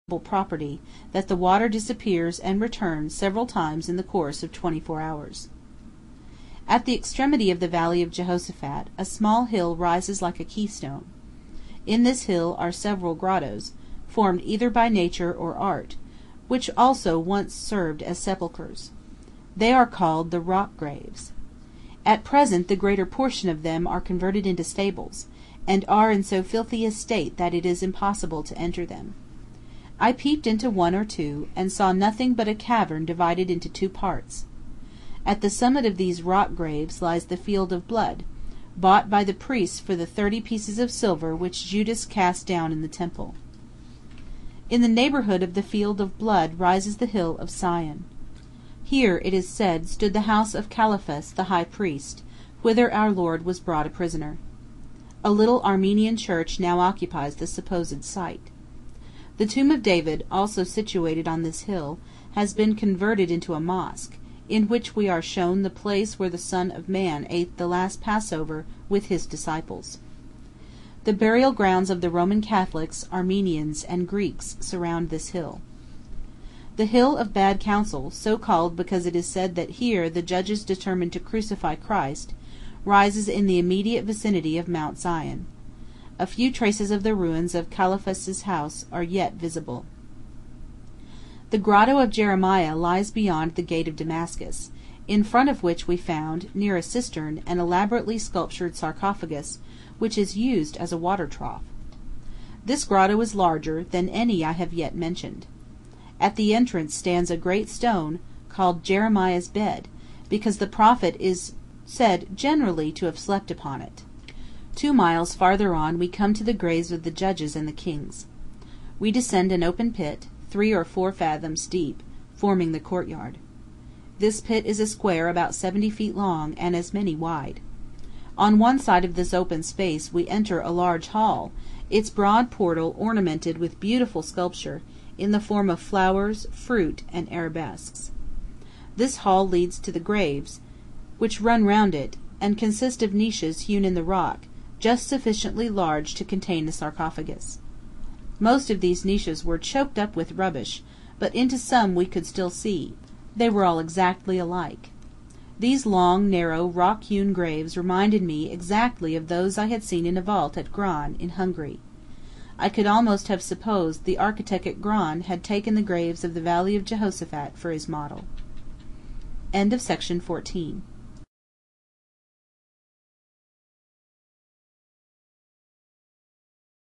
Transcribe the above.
property that the water disappears and returns several times in the course of 24 hours. At the extremity of the valley of Jehoshaphat a small hill rises like a keystone. In this hill are several grottos, formed either by nature or art, which also once served as sepulchres. They are called the rock graves. At present the greater portion of them are converted into stables, and are in so filthy a state that it is impossible to enter them. I peeped into one or two, and saw nothing but a cavern divided into two parts. At the summit of these rock graves lies the field of blood, bought by the priests for the 30 pieces of silver which Judas cast down in the temple. In the neighborhood of the field of blood rises the hill of Sion. Here, it is said, stood the house of Caiaphas the high priest, whither our Lord was brought a prisoner. A little Armenian church now occupies the supposed site. The tomb of David, also situated on this hill, has been converted into a mosque, in which we are shown the place where the Son of Man ate the last Passover with his disciples. The burial grounds of the Roman Catholics, Armenians, and Greeks surround this hill. The Hill of Bad Counsel, so called because it is said that here the judges determined to crucify Christ, rises in the immediate vicinity of Mount Zion. A few traces of the ruins of Caiaphas's house are yet visible. The grotto of Jeremiah lies beyond the gate of Damascus, in front of which we found, near a cistern, an elaborately sculptured sarcophagus, which is used as a water trough. This grotto is larger than any I have yet mentioned. At the entrance stands a great stone, called Jeremiah's bed, because the prophet is said generally to have slept upon it. 2 miles farther on we come to the graves of the judges and the kings. We descend an open pit, 3 or 4 fathoms deep, forming the courtyard. This pit is a square about 70 feet long and as many wide. On one side of this open space we enter a large hall, its broad portal ornamented with beautiful sculpture, in the form of flowers, fruit, and arabesques. This hall leads to the graves, which run round it, and consist of niches hewn in the rock, just sufficiently large to contain the sarcophagus. Most of these niches were choked up with rubbish, but into some we could still see. They were all exactly alike. These long, narrow, rock-hewn graves reminded me exactly of those I had seen in a vault at Gran, in Hungary. I could almost have supposed the architect at Gran had taken the graves of the valley of Jehoshaphat for his model. End of section 14.